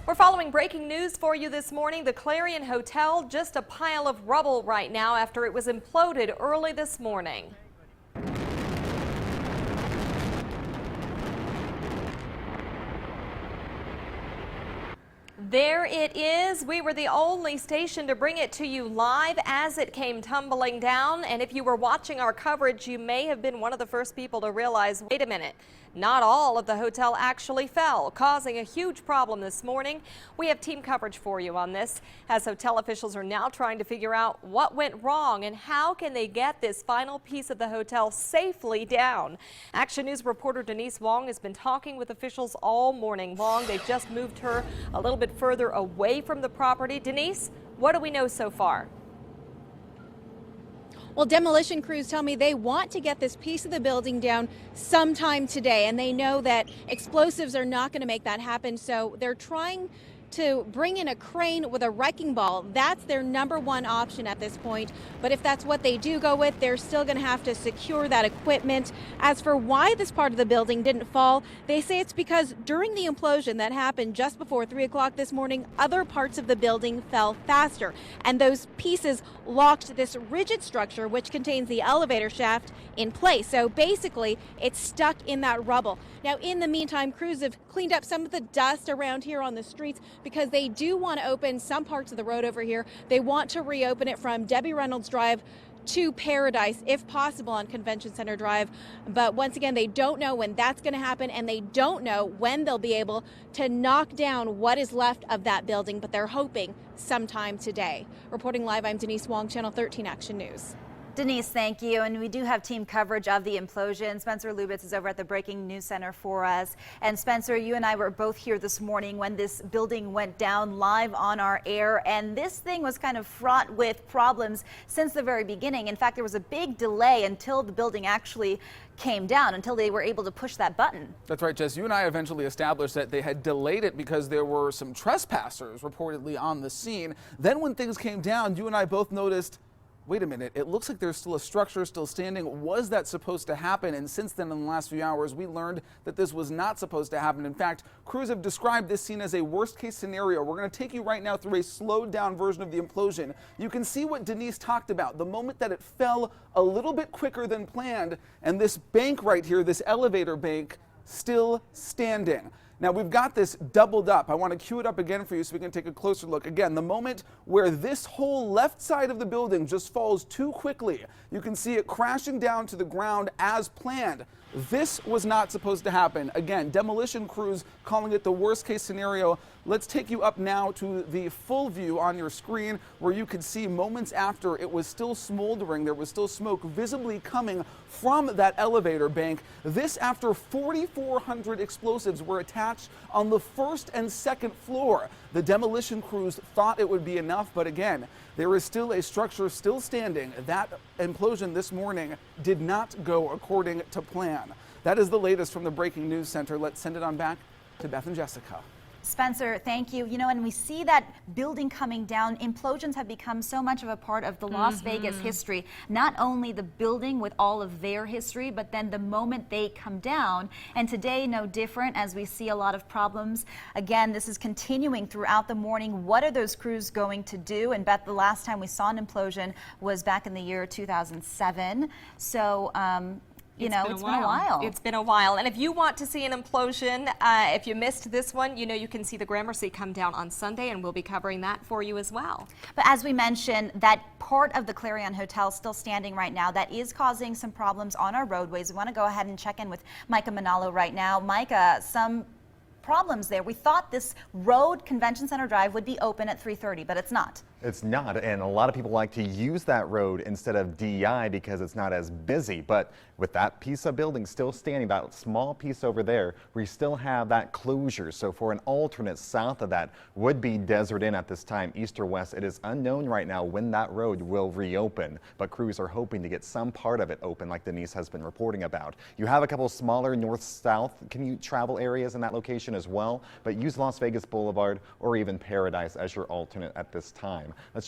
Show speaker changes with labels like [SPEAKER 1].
[SPEAKER 1] We're following breaking news for you this morning. The Clarion Hotel, just a pile of rubble right now after it was imploded early this morning. There it is. We were the only station to bring it to you live as it came tumbling down. And if you were watching our coverage, you may have been one of the first people to realize, wait a minute, not all of the hotel actually fell, causing a huge problem this morning. We have team coverage for you on this, as hotel officials are now trying to figure out what went wrong and how can they get this final piece of the hotel safely down. Action News reporter Denise Wong has been talking with officials all morning long. They've just moved her a little bit further away from the property. Denise, what do we know so far?
[SPEAKER 2] Well, demolition crews tell me they want to get this piece of the building down sometime today, and they know that explosives are not going to make that happen, so they're trying to bring in a crane with a wrecking ball. That's their #1 option at this point. But if that's what they do go with, they're still going to have to secure that equipment. As for why this part of the building didn't fall, they say it's because during the implosion that happened just before 3 o'clock this morning, other parts of the building fell faster. And those pieces locked this rigid structure, which contains the elevator shaft, in place. So basically, it's stuck in that rubble. Now, in the meantime, crews have cleaned up some of the dust around here on the streets, because they do want to open some parts of the road over here. They want to reopen it from Debbie Reynolds Drive to Paradise, if possible, on Convention Center Drive. But once again, they don't know when that's going to happen, and they don't know when they'll be able to knock down what is left of that building, but they're hoping sometime today. Reporting live, I'm Denise Wong, Channel 13 Action News.
[SPEAKER 3] Denise, thank you. And we do have team coverage of the implosion. Spencer Lubitz is over at the Breaking News Center for us. And Spencer, you and I were both here this morning when this building went down, live on our air. And this thing was kind of fraught with problems since the very beginning. In fact, there was a big delay until the building actually came down, until they were able to push that button.
[SPEAKER 4] That's right, Jess. You and I eventually established that they had delayed it because there were some trespassers reportedly on the scene. Then when things came down, you and I both noticed, wait a minute, it looks like there's still a structure still standing. Was that supposed to happen? And since then, in the last few hours, we learned that this was not supposed to happen. In fact, crews have described this scene as a worst-case scenario. We're going to take you right now through a slowed-down version of the implosion. You can see what Denise talked about, the moment that it fell a little bit quicker than planned, and this bank right here, this elevator bank, still standing. Now, we've got this doubled up. I want to cue it up again for you so we can take a closer look. Again, the moment where this whole left side of the building just falls too quickly, you can see it crashing down to the ground as planned. This was not supposed to happen. Again, demolition crews calling it the worst case scenario. Let's take you up now to the full view on your screen, where you could see moments after it was still smoldering. There was still smoke visibly coming from that elevator bank. This after 4,400 explosives were attached on the first and second floor. The demolition crews thought it would be enough, but again, there is still a structure still standing. That implosion this morning did not go according to plan. That is the latest from the Breaking News Center. Let's send it on back to Beth and Jessica.
[SPEAKER 3] Spencer, thank you. You know, and we see that building coming down. Implosions have become so much of a part of the Las Vegas history. Not only the building with all of their history, but then the moment they come down. And today, no different, as we see a lot of problems. Again, this is continuing throughout the morning. What are those crews going to do? And Beth, the last time we saw an implosion was back in the year 2007. So, it's been a while.
[SPEAKER 1] It's been a while. And if you want to see an implosion, if you missed this one, you know you can see the Gramercy come down on Sunday, and we'll be covering that for you as well.
[SPEAKER 3] But as we mentioned, that part of the Clarion Hotel still standing right now. That is causing some problems on our roadways. We want to go ahead and check in with Micah Manalo right now. Micah, some problems there. We thought this road, Convention Center Drive, would be open at 3:30, but it's not.
[SPEAKER 5] It's not, and a lot of people like to use that road instead of DI because it's not as busy. But with that piece of building still standing, that small piece over there, we still have that closure. So for an alternate south of that would be Desert Inn at this time, east or west. It is unknown right now when that road will reopen, but crews are hoping to get some part of it open, like Denise has been reporting about. You have a couple smaller north-south commute travel areas in that location as well, but use Las Vegas Boulevard or even Paradise as your alternate at this time. Let's check